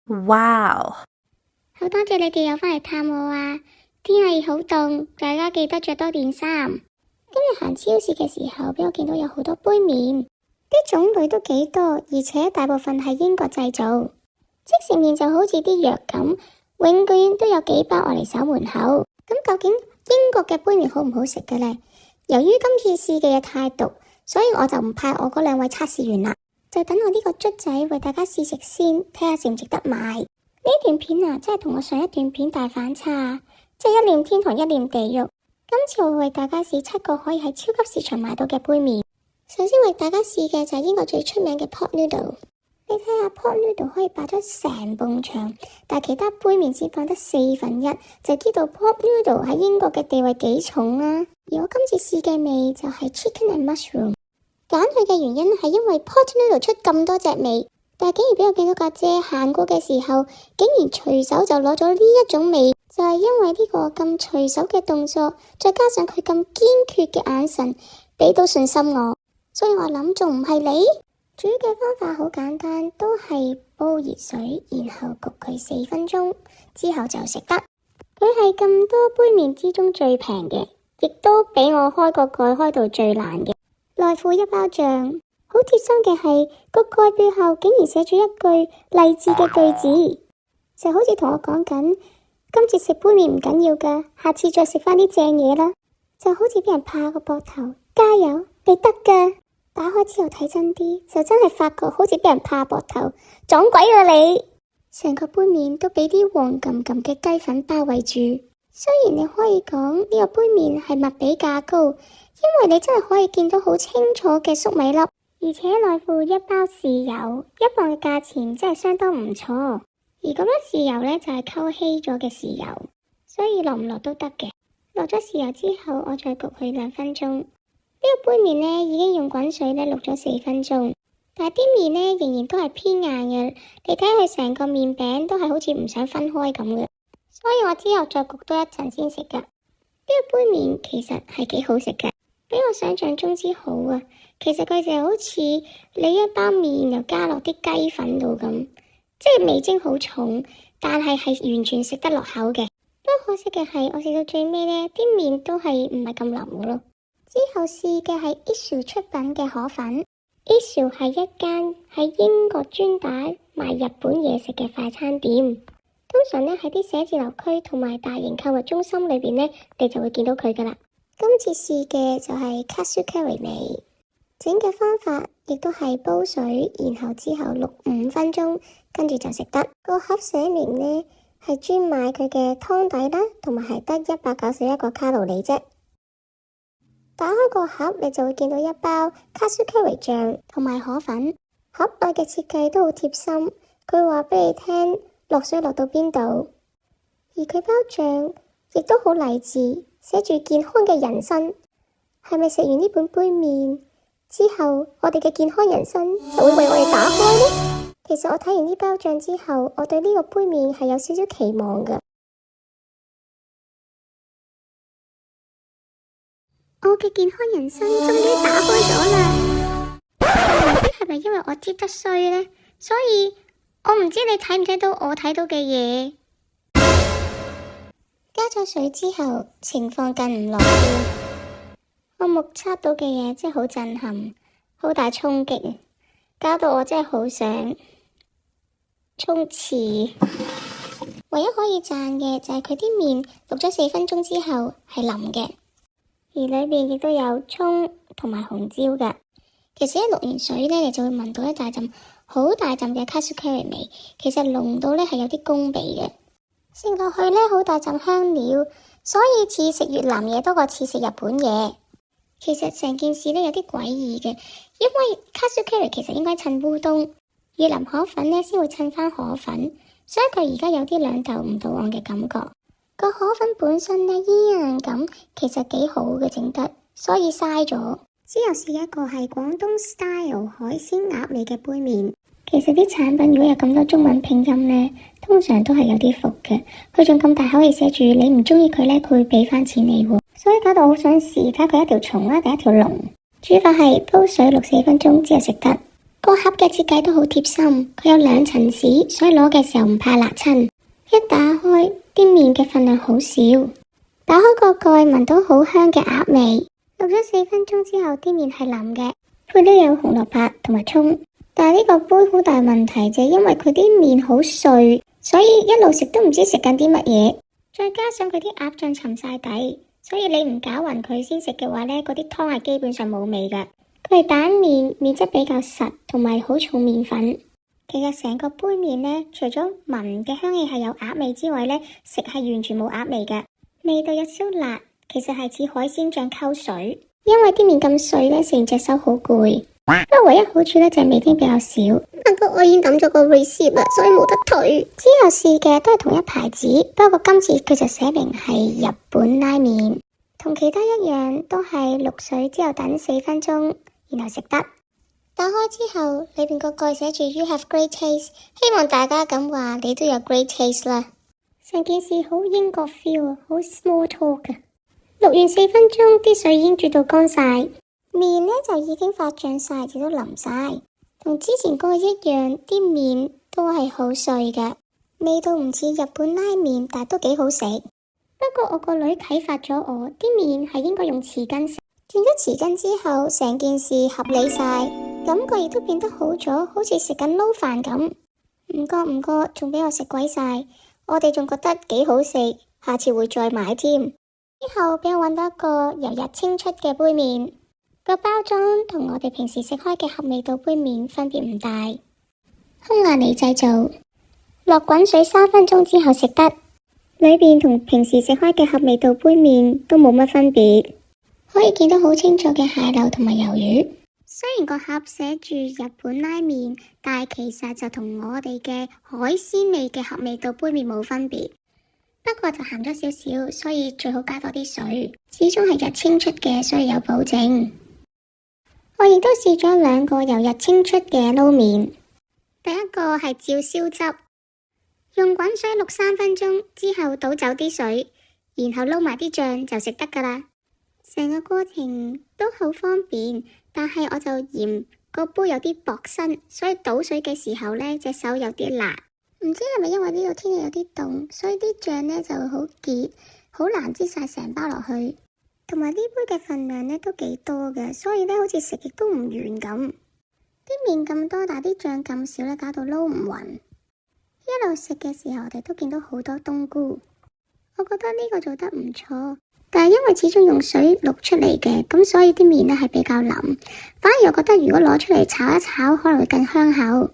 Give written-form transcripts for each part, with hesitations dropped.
Wow！ 好多謝你哋又返嚟探我啊！天氣好凍，大家記得着多件衫。今日行超市嘅時候，俾我見到有好多杯麵，啲種類都幾多，而且大部分係英國製造。即食麵就好似啲藥咁，永遠都有幾包愛嚟守門口。咁究竟英國嘅杯麵好唔好食嘅呢？由於今次試嘅嘢太毒，所以我就唔派我嗰兩位測試員啦，就等我呢個卒仔為大家試食先，睇下值唔值得買。呢段片啊，真係同我上一段片大反差，即係一念天堂一念地獄。今次我會為大家試7個可以喺超級市場買到嘅杯麵。首先為大家試嘅就係英國最出名嘅 pot noodle。你睇下 pot noodle 可以擺咗成埲牆，但係其他杯麵只放得1/4，就知道 pot noodle 喺英國嘅地位幾重啦。而我今次試嘅味就係 chicken and mushroom。揀佢嘅原因係因為 pot noodle 出咁多隻味，但係竟然俾我見到家姐行過嘅時候，竟然隨手就攞咗呢一種味，就係因為呢個咁隨手嘅動作，再加上佢咁堅決嘅眼神，俾到信心我，所以我諗仲唔係你？煮嘅方法好簡單，都係煲熱水，然後焗佢4分鐘，之後就食得。佢係咁多杯麵之中最平嘅，亦都俾我開個蓋開到最爛嘅。內附一包醬，好貼心嘅係個蓋背後竟然寫住一句勵志嘅句子，就好似同我講緊，今次食杯麵唔緊要噶，下次再食翻啲正嘢啦。就好似俾人拍個膊頭，加油，你得噶！打開之後睇真啲，就真係發覺好似俾人拍膊頭，撞鬼啦你！成個杯麵都俾啲黃冚冚嘅雞粉包圍住。雖然你可以講呢個杯麵係物比價高，因為你真係可以見到好清楚嘅粟米粒，而且內附一包豉油，1磅嘅價錢真係相當唔錯。而嗰包豉油呢，就係溝稀咗嘅豉油，所以落唔落都得嘅。落咗豉油之後，我再焗佢2分鐘。呢個杯麵呢已經用滾水呢渌咗4分鐘，但係啲麵呢仍然都係偏硬嘅。你睇佢成個麵餅都係好似唔想分開咁嘅，所以我之後再焗多一陣先食噶。呢個杯麵其實係幾好食嘅，比我想象中之好啊！其實佢就好似你一包麵又加落啲雞粉度咁，即係味精好重，但係完全食得落口嘅。不過可惜嘅係，我食到最尾呢啲麵都係唔係咁腍嘅咯。之後試嘅係 Issue 出品嘅河粉。Issue 係一間喺英國專打賣日本嘢食嘅快餐店，通常呢喺啲寫字樓區同埋大型購物中心裏邊呢，你就會見到佢噶啦。今次試嘅就係 cashew curry 味，整嘅方法亦都係煲水，然後之後渌5分鐘，跟住就食得。個盒寫明呢係專買佢嘅湯底啦，同埋係得191個卡路里啫。打開個盒，你就會見到一包 cashew curry 醬同埋河粉。盒內嘅設計都好貼心，佢話俾你聽落水落到邊度。而佢包醬亦都好勵志，寫住健康嘅人生。係咪食完呢本杯麵之後，我哋嘅健康人生就會為我哋打開呢？其實我睇完呢包醬之後，我對呢個杯麵係有少少期望嘅。我嘅健康人生終於打開咗啦！唔知係咪因為我知得衰呢？所以我唔知你睇唔睇到我睇到嘅嘢。加咗水之後，情況更唔樂觀。我目測到嘅嘢真係好震撼，好大衝擊，搞到我真係好想沖廁。唯一可以讚嘅就係佢啲麵渌咗4分鐘之後係腍嘅。而裏面亦都有蔥同埋紅椒㗎。其實一渌完水呢，你就會聞到一大陣好大陣嘅 cashew curry 味。其實濃到呢係有啲攻鼻嘅，食落去呢好大陣香料，所以似食越南嘢多過似食日本嘢。其實成件事呢有啲詭異嘅，因為 cashew curry 其實應該襯烏冬，越南河粉呢先會襯返河粉，所以佢而家有啲兩頭唔到岸嘅感覺。個河粉本身呢依然咁，其實幾好嘅整得，所以嘥咗。之後試一個係廣東 style 海鮮鴨味嘅杯麵。其實啲產品如果有咁多中文拼音呢，通常都係有啲伏嘅。佢仲咁大口氣寫住你唔中意佢呢，佢會俾翻錢你喎。所以搞到我好想試睇佢一條蟲啦定一條龍。煮法係煲水渌4分鐘之後食得。個盒嘅設計都好貼心，佢有2層紙，所以攞嘅時候唔怕辣親。一打開，啲麵嘅份量好少，打開個蓋聞到好香嘅鴨味。淥咗4分鐘之後，啲麵係腍嘅，配都有紅蘿蔔同埋蔥。但係呢個杯好大問題就係因為佢啲麵好碎，所以一路食都唔知食緊啲乜嘢。再加上佢啲鴨醬沉晒底，所以你唔攪勻佢先食嘅話呢，嗰啲湯係基本上冇味㗎。佢係蛋麵，麵質比較實，同埋好重麵粉。其實成個杯麵呢，除咗聞嘅香氣係有鴨味之外呢，食係完全冇鴨味嘅，味道有少辣，其實係似海鮮醬溝水。因為啲麵咁碎呢，食完隻手好攰。不過唯一好處呢，就係味精比較少。不過我已經抌咗個 receipt 啦，所以冇得退。之後試嘅都係同一牌子，不過今次佢就寫明係日本拉麵，同其他一樣都係淥水之後等4分鐘，然後食得。打開之後，裏邊個蓋寫住 You have great taste， 希望大家咁話你都有 great taste 啦。成件事好英國 feel 啊，好 small talk 啊。淥完4分鐘，啲水已經煮到乾晒，麵呢就已經發脹晒，亦都腍晒，同之前嗰個一樣，啲麵都係好碎嘅，味道唔似日本拉麵，但都幾好食。不過我個女啟發咗我，啲麵係應該用匙羹食。轉咗匙羹之後，成件事合理晒，感覺亦都變得好咗，好似食緊撈飯咁。唔覺仲俾我食鬼晒，我哋仲覺得幾好食，下次會再買添。之後俾我搵到一個由日清出嘅杯麵，個包裝同我哋平時食開嘅合味道杯麵分別唔大。匈牙利製造，落滾水3分鐘之後食得，裏邊同平時食開嘅合味道杯麵都冇乜分別。可以見到好清楚嘅蟹柳同埋魷魚。雖然個盒寫住日本拉麵，但係其實就同我哋嘅海鮮味嘅合味道杯麵冇分別。不過就鹹咗少少，所以最好加多啲水。始終係日清出嘅，所以有保證。我亦都試咗2個由日清出嘅撈麵。第一個係照燒汁，用滾水淥3分鐘之後倒走啲水，然後撈埋啲醬就食得噶啦。成個過程都好方便，但係我就嫌個杯有啲薄身，所以倒水嘅時候呢，隻手有啲辣。唔知係咪因為呢度天氣有啲凍，所以啲醬呢就會好結，好難擠晒成包落去。同埋呢杯嘅份量呢都幾多嘅，所以呢好似食極都唔完咁。啲麵咁多，但係啲醬咁少呢，搞到撈唔勻。一路食嘅時候，我哋都見到好多冬菇。我覺得呢個做得唔錯。但係因為始終用水淥出嚟嘅，咁所以啲麵呢係比較腍。反而我覺得如果攞出嚟炒一炒，可能會更香口。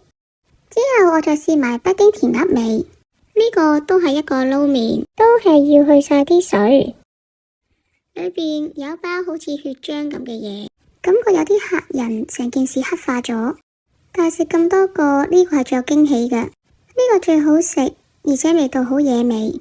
之後我再試埋北京填鴨味，呢個都係一個撈麵，都係要去晒啲水。裏邊有一包好似血漿咁嘅嘢，感覺有啲嚇人，成件事黑化咗。但係食咁多個，呢個係最有驚喜嘅，呢個最好食，而且味道好惹味。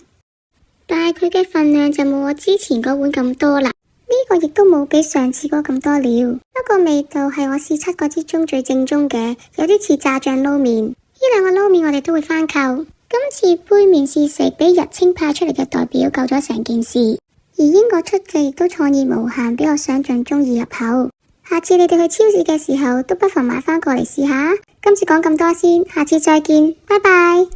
但係佢嘅份量就冇我之前嗰碗咁多啦，呢個亦都冇比上次嗰咁多料。不過味道係我試7個之中最正宗嘅，有啲似炸醬撈麵。呢2個撈麵我哋都會翻購。今次杯麵試食俾日清派出嚟嘅代表救咗成件事，而英國出嘅亦都創意無限，比我想象中易入口。下次你哋去超市嘅時候都不妨買翻過嚟試下。今次講咁多先，下次再見，拜拜。